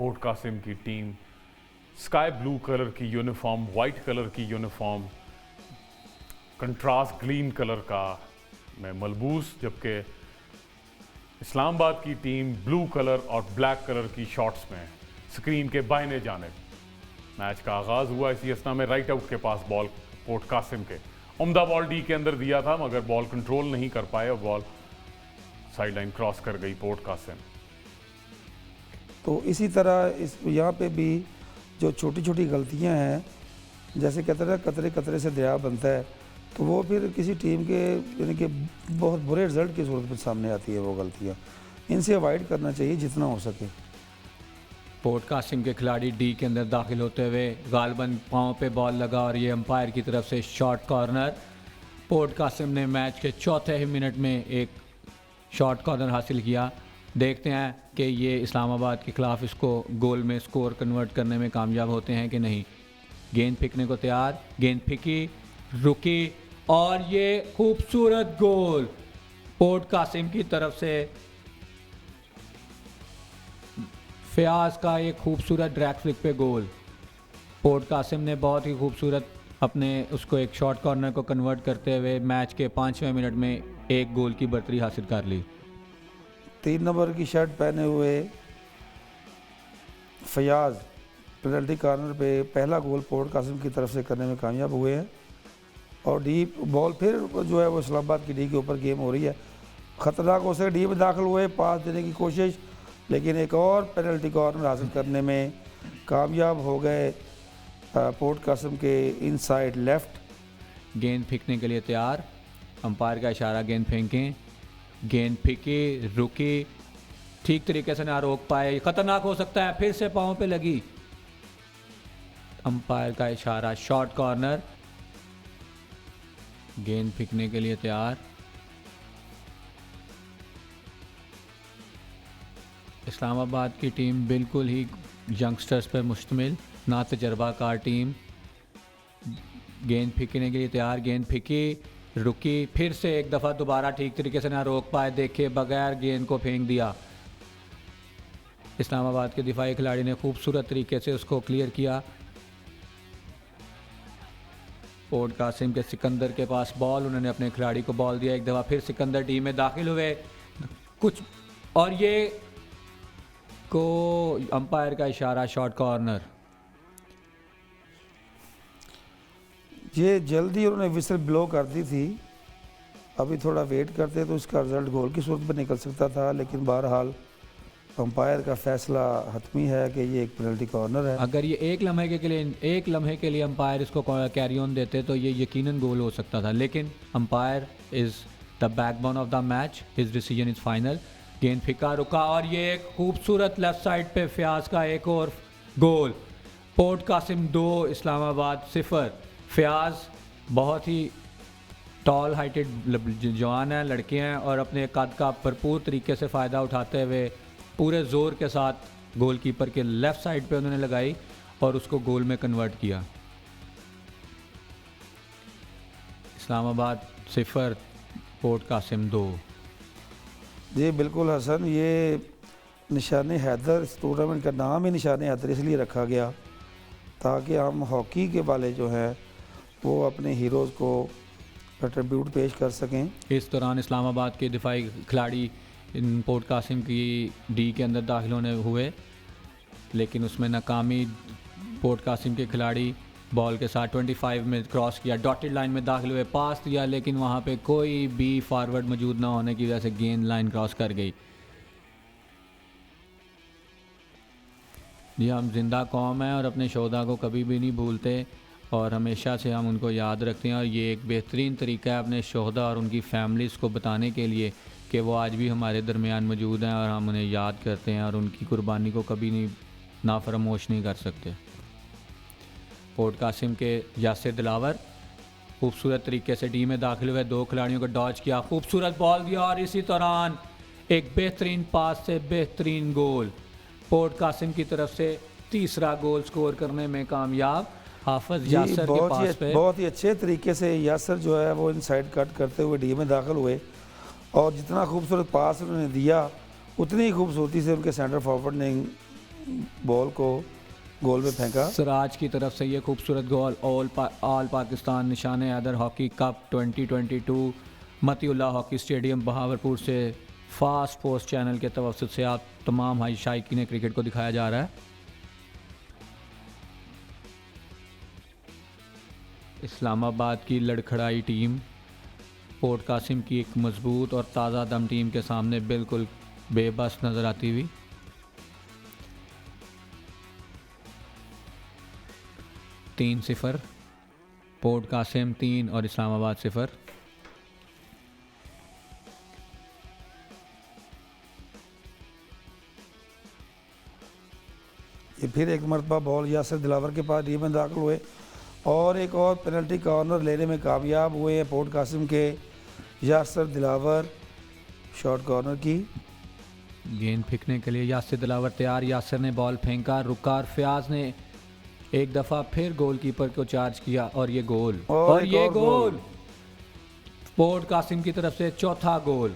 Port Qasim की team sky blue colour की uniform, white colour की यूनिफॉर्म, कंट्रास्ट ग्रीन कलर का में मलबूस, जबकि इस्लामाबाद की टीम ब्लू कलर और ब्लैक कलर की शॉर्ट्स में स्क्रीन के बाइने जानिब। मैच का आगाज़ हुआ, इसी असना में राइट आउट के पास बॉल पोर्ट कासिम के उम्दा बॉल डी के अंदर दिया था, मगर बॉल कंट्रोल नहीं कर पाए और बॉल साइड लाइन क्रॉस कर गई पोर्ट कासिम। तो इसी तरह इस यहाँ पे भी जो छोटी छोटी गलतियाँ हैं, जैसे कहते हैं कतरे कतरे से दरिया बनता है, तो वो फिर किसी टीम के यानी कि बहुत बुरे रिजल्ट की सूरत में सामने आती है। वो गलतियाँ इनसे अवॉइड करना चाहिए जितना हो सके। पोर्ट कासिम के खिलाड़ी डी के अंदर दाखिल होते हुए गालबन पाँव पे बॉल लगा और ये अंपायर की तरफ से शॉर्ट कॉर्नर। पोर्ट कासिम ने मैच के चौथे ही मिनट में एक शॉर्ट कॉर्नर हासिल किया। देखते हैं कि ये इस्लामाबाद के ख़िलाफ़ इसको गोल में स्कोर कन्वर्ट करने में कामयाब होते हैं कि नहीं। गेंद फेंकने को तैयार, गेंद फेंकी, रुकी और ये खूबसूरत गोल पोर्ट कासिम की तरफ से। फयाज का एक खूबसूरत ड्रैग फ्लिक पे गोल। पोर्ट कासिम ने बहुत ही खूबसूरत अपने उसको एक शॉर्ट कॉर्नर को कन्वर्ट करते हुए मैच के 5वें मिनट में एक गोल की बर्तरी हासिल कर ली। 3 नंबर की शर्ट पहने हुए फयाज पेनल्टी कॉर्नर पे पहला गोल पोर्ट कासिम की तरफ से करने में कामयाब हुए हैं। और डीप बॉल फिर जो है वो इस्लामाबाद की डी के ऊपर गेम हो रही है। ख़तरनाक हो सके डीप दाखिल हुए, पास देने की कोशिश, लेकिन एक और पेनल्टी कॉर्नर हासिल करने में कामयाब हो गए पोर्ट कासिम के इनसाइड लेफ्ट। गेंद फेंकने के लिए तैयार, अंपायर का इशारा, गेंद फेंकें। गेंद फेंकी, रुकी, ठीक तरीके से ना रोक पाए, ख़तरनाक हो सकता है, फिर से पाँव पे लगी। अंपायर का इशारा, शॉर्ट कॉर्नर। गेंद फेंकने के लिए तैयार। इस्लामाबाद की टीम बिल्कुल ही यंगस्टर्स पर मुश्तमिल, ना तजर्बाकार टीम। गेंद फेंकने के लिए तैयार, गेंद फेंकी, रुकी, फिर से एक दफ़ा दोबारा ठीक तरीके से ना रोक पाए, देखे बगैर गेंद को फेंक दिया। इस्लामाबाद के दिफाई खिलाड़ी ने खूबसूरत तरीके से उसको क्लियर किया। पोर्ट कासिम के सिकंदर के पास बॉल, उन्होंने अपने खिलाड़ी को बॉल दिया। एक दफ़ा फिर सिकंदर टीम में दाखिल हुए कुछ, और ये को अंपायर का इशारा, शॉर्ट कॉर्नर। ये जल्दी उन्होंने विसल ब्लो कर दी थी, अभी थोड़ा वेट करते तो इसका रिजल्ट गोल की सूरत में निकल सकता था, लेकिन बहरहाल अंपायर का फैसला हतमी है कि ये एक पेनल्टी कॉर्नर है। अगर ये एक लम्हे के लिए अंपायर इसको कैरी ऑन देते तो ये यकीनन गोल हो सकता था, लेकिन umpire is the backbone of the match, his decision is final. गेंद फिका, रुका और ये एक खूबसूरत लेफ्ट साइड पे फयाज का एक और गोल। पोर्ट कासिम 2 इस्लामाबाद 0। फयाज बहुत ही टॉल हाइटेड जवान हैं, लड़के हैं, और अपने कद का भरपूर तरीके से फ़ायदा उठाते हुए पूरे ज़ोर के साथ गोलकीपर के लेफ़्ट साइड पे उन्होंने लगाई और उसको गोल में कन्वर्ट किया। इस्लामाबाद 0, पोर्ट कासिम 2। जी बिल्कुल हसन, ये निशान हैदर, इस टूर्नामेंट का नाम ही निशान हैदर इसलिए रखा गया ताकि हम हॉकी के वाले जो हैं वो अपने हीरोज़ को ट्रिब्यूट पेश कर सकें। इस दौरान इस्लामाबाद के दिफाई खिलाड़ी इन पोर्ट कासिम की डी के अंदर दाखिल होने हुए, लेकिन उसमें नाकामी। पोर्ट कासिम के खिलाड़ी बॉल के साथ 25 में क्रॉस किया, डॉटेड लाइन में दाखिल हुए, पास दिया, लेकिन वहाँ पे कोई भी फॉरवर्ड मौजूद ना होने की वजह से गेंद लाइन क्रॉस कर गई। जी, हम जिंदा कौम हैं और अपने शोधा को कभी भी नहीं भूलते और हमेशा से हम उनको याद रखते हैं, और ये एक बेहतरीन तरीका है अपने शोधा और उनकी फैमिलीज़ को बताने के लिए कि वो आज भी हमारे दरमियान मौजूद हैं और हम उन्हें याद करते हैं और उनकी कुर्बानी को कभी नहीं नाफरमोश नहीं कर सकते। पोर्ट कासिम के यासिर दिलावर खूबसूरत तरीके से डी में दाखिल हुए, 2 खिलाड़ियों को डॉज किया, खूबसूरत बॉल दिया और इसी दौरान एक बेहतरीन पास से बेहतरीन गोल। पोर्ट कासिम की तरफ से तीसरा गोल स्कोर करने में कामयाब। हाफिज यासर के पास पे बहुत ही अच्छे तरीके से यासर जो है वो इनसाइड कट करते हुए डी में दाखिल हुए और जितना खूबसूरत पास उन्होंने दिया उतनी ही खूबसूरती से उनके सेंटर फॉरवर्ड ने बॉल को गोल में फेंका। सराज की तरफ से ये खूबसूरत गोल all Pakistan Nishan Haider hockey cup 2022 Matiullah hockey stadium Bahawalpur से फास्ट पोस्ट चैनल के तवसत से आप तमाम भाई शायकीन क्रिकेट को दिखाया जा रहा है। इस्लामाबाद की लड़खड़ाई टीम पोर्ट कासिम की एक मजबूत और ताज़ा दम टीम के सामने बिल्कुल बेबस नज़र आती हुई। तीन 0 पोर्ट कासिम 3 और इस्लामाबाद 0। ये फिर एक मरतबा बॉल यासिर दिलावर के पास डी में दाखिल हुए और एक और पेनल्टी कॉर्नर लेने में कामयाब हुए हैं पोर्ट कासिम के यासिर दिलावर। शॉर्ट कॉर्नर की गेंद फेंकने के लिए यासिर दिलावर तैयार। यासिर ने बॉल फेंका, रुका और फयाज ने एक दफ़ा फिर गोलकीपर को चार्ज किया और ये गोल और एक ये और गोल पोर्ट कासिम की तरफ से चौथा गोल।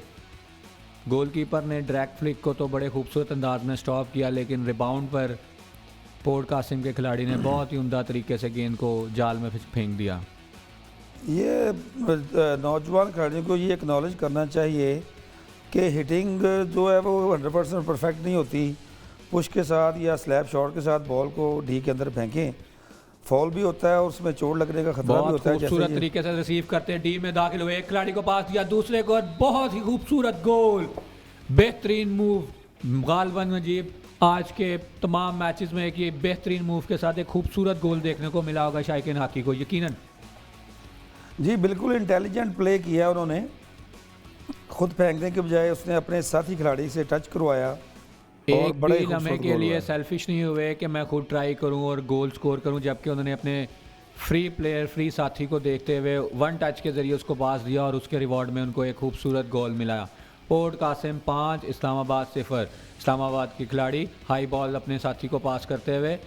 गोलकीपर ने डायरेक्ट फ्लिक को तो बड़े खूबसूरत अंदाज में स्टॉप किया, लेकिन रिबाउंड पर पोर्ट कासिम के खिलाड़ी ने बहुत ही उम्दा तरीके से गेंद को जाल में फेंक दिया। ये नौजवान खिलाड़ियों को ये एक्नॉलेज करना चाहिए कि हिटिंग जो है वो 100% परफेक्ट नहीं होती। पुश के साथ या स्लैब शॉट के साथ बॉल को डी के अंदर फेंकें, फॉल भी होता है और उसमें चोट लगने का खतरा भी बहुत होता है। खूबसूरत तरीके से रिसीव करते डी में दाखिल हुए, एक खिलाड़ी को पास दिया, दूसरे को बहुत ही खूबसूरत गोल, बेहतरीन मूव। गालिबन नजीब आज के तमाम मैचेस में एक ये बेहतरीन मूव के साथ एक खूबसूरत गोल देखने को मिला होगा शायकीन हॉकी को यकीनन। जी बिल्कुल इंटेलिजेंट प्ले किया उन्होंने, खुद फेंकने के बजाय उसने अपने साथी खिलाड़ी से टच करवाया और एक बड़े भी लम्हे के लिए सेल्फिश नहीं हुए कि मैं खुद ट्राई करूं और गोल स्कोर करूं, जबकि उन्होंने अपने फ्री साथी को देखते हुए वन टच के जरिए उसको पास दिया और उसके रिवॉर्ड में उनको एक खूबसूरत गोल मिला। पोर्ट कासिम 5 इस्लामाबाद 0। इस्लामाबाद के खिलाड़ी हाई बॉल अपने साथी को पास करते हुए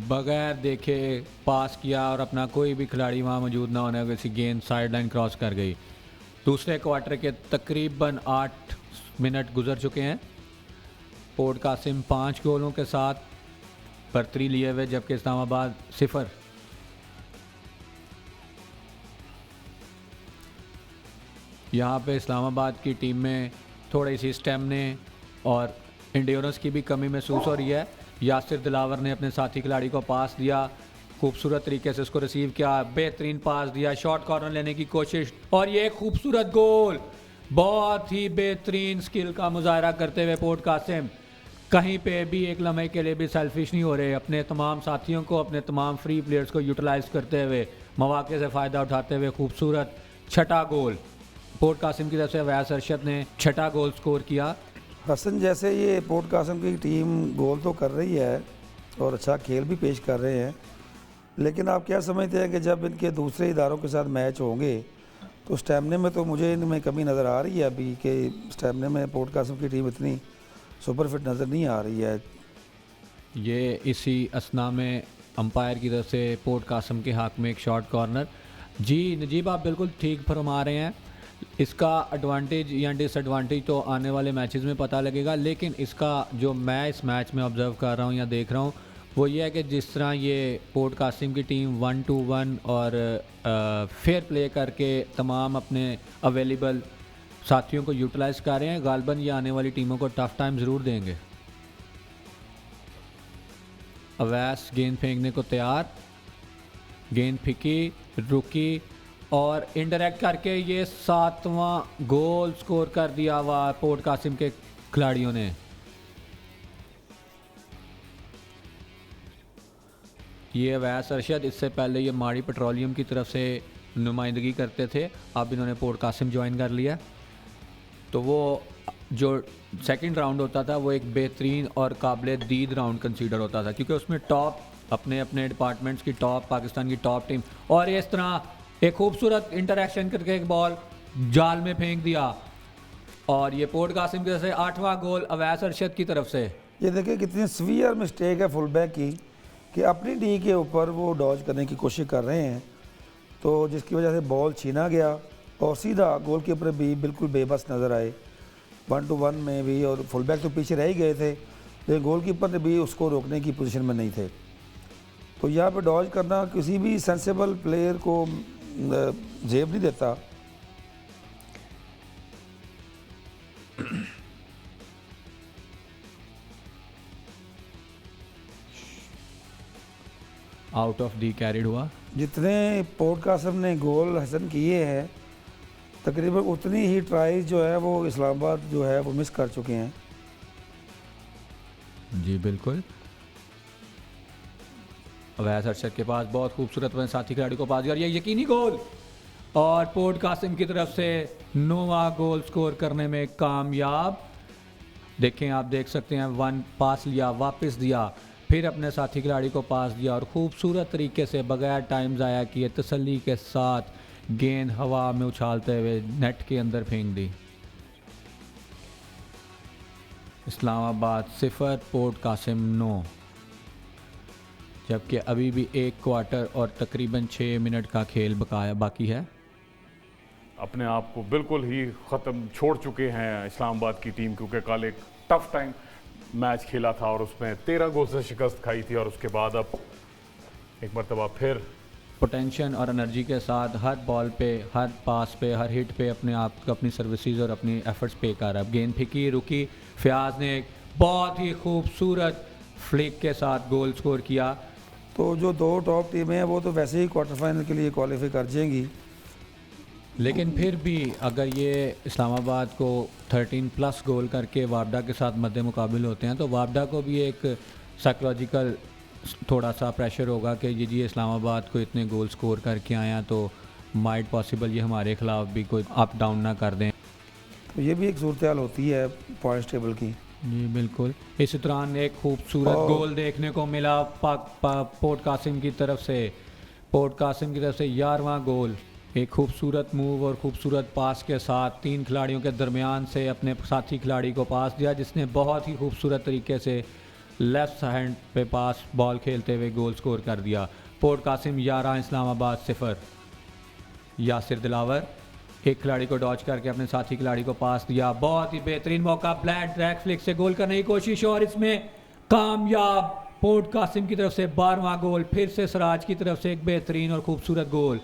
बगैर देखे पास किया और अपना कोई भी खिलाड़ी वहाँ मौजूद ना होने वैसी गेंद साइड लाइन क्रॉस कर गई। दूसरे क्वार्टर के तकरीबन 8 मिनट गुजर चुके हैं। पोर्ट कासिम 5 गोलों के साथ बर्तरी लिए हुए, जबकि इस्लामाबाद 0। यहाँ पे इस्लामाबाद की टीम में थोड़ी सी स्टेमिना और एंड्योरेंस की भी कमी महसूस हो रही है। यासिर दिलावर ने अपने साथी खिलाड़ी को पास दिया, खूबसूरत तरीके से उसको रिसीव किया, बेहतरीन पास दिया, शॉर्ट कॉर्नर लेने की कोशिश और ये खूबसूरत गोल। बहुत ही बेहतरीन स्किल का मुजाहरा करते हुए पोर्ट कासिम कहीं पे भी एक लम्हे के लिए भी सेल्फिश नहीं हो रहे, अपने तमाम साथियों को, अपने तमाम फ्री प्लेयर्स को यूटिलाइज करते हुए, मौके से फ़ायदा उठाते हुए खूबसूरत छठा गोल पोर्ट कासिम की तरफ से अवैस अरशद ने छठा गोल स्कोर किया। हसन, जैसे ये पोर्ट कासिम की टीम गोल तो कर रही है और अच्छा खेल भी पेश कर रहे हैं, लेकिन आप क्या समझते हैं कि जब इनके दूसरे इदारों के साथ मैच होंगे तो स्टैमिना में तो मुझे इनमें कमी नज़र आ रही है अभी, कि स्टैमिना में पोर्ट कासिम की टीम इतनी सुपर फिट नज़र नहीं आ रही है। ये इसी असना में अंपायर की तरफ से पोर्ट कासिम के हक में एक शॉर्ट कॉर्नर। जी नजीब, आप बिल्कुल ठीक फरमा रहे हैं। इसका एडवांटेज या डिसएडवांटेज तो आने वाले मैचेस में पता लगेगा, लेकिन इसका जो मैं इस मैच में ऑब्जर्व कर रहा हूँ या देख रहा हूँ वो ये है कि जिस तरह ये पोर्ट कासिम की टीम 1-2-1 और फेयर प्ले करके तमाम अपने अवेलेबल साथियों को यूटिलाइज कर रहे हैं, गालिबन ये आने वाली टीमों को टफ टाइम ज़रूर देंगे। अवैस गेंद फेंकने को तैयार, गेंद फेंकी, रुकी और इनडायरेक्ट करके ये 7वां गोल स्कोर कर दिया हुआ पोर्ट कासिम के खिलाड़ियों ने। ये अवैस अरशद इससे पहले ये माड़ी पेट्रोलियम की तरफ से नुमाइंदगी करते थे, अब इन्होंने पोर्ट कासिम ज्वाइन कर लिया। तो वो जो सेकंड राउंड होता था वो एक बेहतरीन और काबिल दीद राउंड कंसीडर होता था, क्योंकि उसमें टॉप अपने अपने डिपार्टमेंट्स की टॉप पाकिस्तान की टॉप टीम, और इस तरह एक खूबसूरत इंटरेक्शन करके एक बॉल जाल में फेंक दिया और ये पोर्ट कासिम की तरफ से 8वां गोल अवैस अरशद की तरफ से। ये देखिए कितनी सीवियर मिस्टेक है फुल बैक की कि अपनी डी के ऊपर वो डॉज करने की कोशिश कर रहे हैं, तो जिसकी वजह से बॉल छीना गया और सीधा गोल कीपर भी बिल्कुल बेबस नज़र आए। 1-to-1 में भी, और फुल बैक तो पीछे रह ही गए थे, लेकिन गोलकीपर भी उसको रोकने की पोजीशन में नहीं थे। तो यहाँ पे डॉज करना किसी भी सेंसेबल प्लेयर को जेब नहीं देता। आउट ऑफ डी कैरिड हुआ। जितने पोर्ट कासिम ने गोल हसन किए हैं, तकरीबन उतनी ही ट्राइज जो है वो इस्लामाबाद जो है वो मिस कर चुके हैं। जी बिल्कुल। अवैस अरशद के पास बहुत खूबसूरत अपने साथी खिलाड़ी को पास दिया और ये यकीनी गोल, और पोर्ट कासिम की तरफ से नोवा गोल स्कोर करने में कामयाब। देखें, आप देख सकते हैं, 1 पास लिया, वापस दिया, फिर अपने साथी खिलाड़ी को पास दिया और खूबसूरत तरीके से बगैर टाइम ज़ाया किए तसल्ली के साथ गेंद हवा में उछालते हुए नेट के अंदर फेंक दी। इस्लामाबाद 0, पोर्ट कासिम 9, जबकि अभी भी 1 क्वार्टर और तकरीबन 6 मिनट का खेल बकाया बाकी है। अपने आप को बिल्कुल ही ख़त्म छोड़ चुके हैं इस्लामाबाद की टीम, क्योंकि कल एक टफ टाइम मैच खेला था और उसमें 13 गोल से शिकस्त खाई थी, और उसके बाद अब एक मरतबा फिर पोटेंशियल और एनर्जी के साथ हर बॉल पे, हर पास पे, हर हिट पे अपने आप को, अपनी सर्विसेज और अपनी एफर्ट्स पे कर रहा है। गेंद फेंकी, रुकी, फयाज ने एक बहुत ही खूबसूरत फ्लिक के साथ गोल स्कोर किया। तो जो 2 टॉप टीमें हैं वो तो वैसे ही क्वार्टर फाइनल के लिए क्वालिफाई कर जाएंगी, लेकिन फिर भी अगर ये इस्लामाबाद को 13+ गोल करके वापडा के साथ मद्दे मुकाबिल होते हैं, तो वापडा को भी एक साइकोलॉजिकल थोड़ा सा प्रेशर होगा कि ये इस्लामाबाद को इतने गोल स्कोर करके आए हैं, तो माइट पॉसिबल ये हमारे खिलाफ भी कोई अप डाउन ना कर दें। तो ये भी एक सूरत हाल होती है पॉइंट्स टेबल की। जी बिल्कुल। इस दौरान एक खूबसूरत गोल देखने को मिला पोर्ट कासिम की तरफ से। पोर्ट कासिम की तरफ से 11वां गोल, एक खूबसूरत मूव और खूबसूरत पास के साथ 3 खिलाड़ियों के दरमियान से अपने साथी खिलाड़ी को पास दिया, जिसने बहुत ही खूबसूरत तरीके से लेफ्ट हैंड पे पास बॉल खेलते हुए गोल स्कोर कर दिया। पोर्ट कासिम 11, इस्लामाबाद 0। यासिर दिलावर एक खिलाड़ी को डॉच करके अपने साथी खिलाड़ी को पास दिया, बहुत ही बेहतरीन मौका, फ्लैट ड्रैग फ्लिक से गोल करने की कोशिश और इसमें कामयाब। पोर्ट कासिम की तरफ से 12वां गोल, फिर से सराज की तरफ से एक बेहतरीन और खूबसूरत गोल।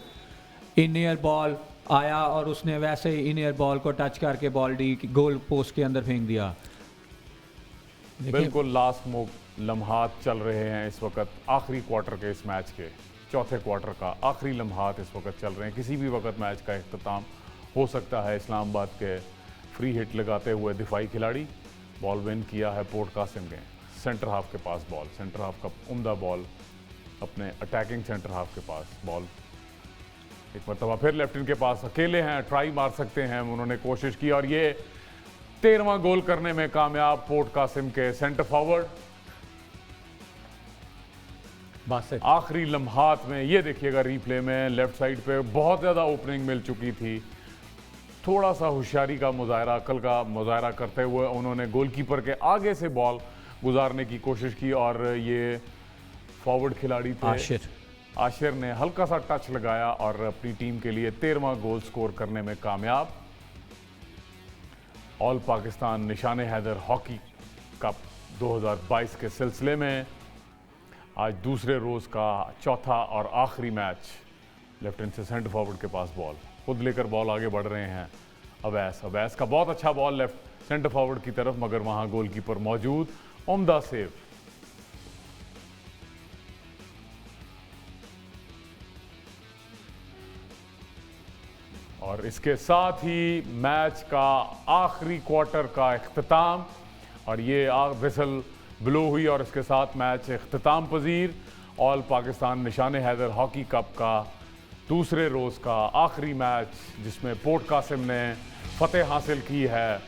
इन एयर बॉल आया और उसने वैसे ही इन एयर बॉल को टच करके बॉल डी गोल पोस्ट के अंदर फेंक दिया। बिल्कुल लास्ट लम्हात चल रहे हैं इस वक्त, आखिरी क्वार्टर के इस मैच के, चौथे क्वार्टर का आखिरी लम्हात इस वक्त चल रहे हैं। किसी भी वक्त मैच का इख्तिताम हो सकता है। इस्लामाबाद के फ्री हिट लगाते हुए दिफाई खिलाड़ी, बॉल विन किया है पोर्ट कासिम ने। सेंटर हाफ के पास बॉल, सेंटर हाफ का उम्दा बॉल, अपने अटैकिंग सेंटर हाफ के पास बॉल। एक मरतबा फिर लेफ्टिन के पास अकेले हैं, ट्राई मार सकते हैं, उन्होंने कोशिश की और ये 13वां गोल करने में कामयाब पोर्ट कासिम के सेंटर फॉरवर्ड। आखिरी लम्हात में ये देखिएगा रिप्ले में, लेफ्ट साइड पे बहुत ज़्यादा ओपनिंग मिल चुकी थी। थोड़ा सा होशियारी का मुजाहरा, अकल का मुजाहरा करते हुए उन्होंने गोलकीपर के आगे से बॉल गुजारने की कोशिश की और ये फॉरवर्ड खिलाड़ी थे आशिर ने हल्का सा टच लगाया और अपनी टीम के लिए 13वां गोल स्कोर करने में कामयाब। ऑल पाकिस्तान निशाने हैदर हॉकी कप 2022 के सिलसिले में आज दूसरे रोज़ का चौथा और आखिरी मैच। लेफ्टिनेंट से सेंटर फॉरवर्ड के पास बॉल, खुद लेकर बॉल आगे बढ़ रहे हैं अवैस का बहुत अच्छा बॉल लेफ्ट सेंटर फॉरवर्ड की तरफ, मगर वहां गोलकीपर मौजूद, उम्दा सेव। और इसके साथ ही मैच का आखिरी क्वार्टर का इख्तिताम, और ये विसल ब्लो हुई और इसके साथ मैच इख्तिताम पजीर। ऑल पाकिस्तान निशाने हैदर हॉकी कप का दूसरे रोज़ का आखिरी मैच, जिसमें पोर्ट कासिम ने फतेह हासिल की है।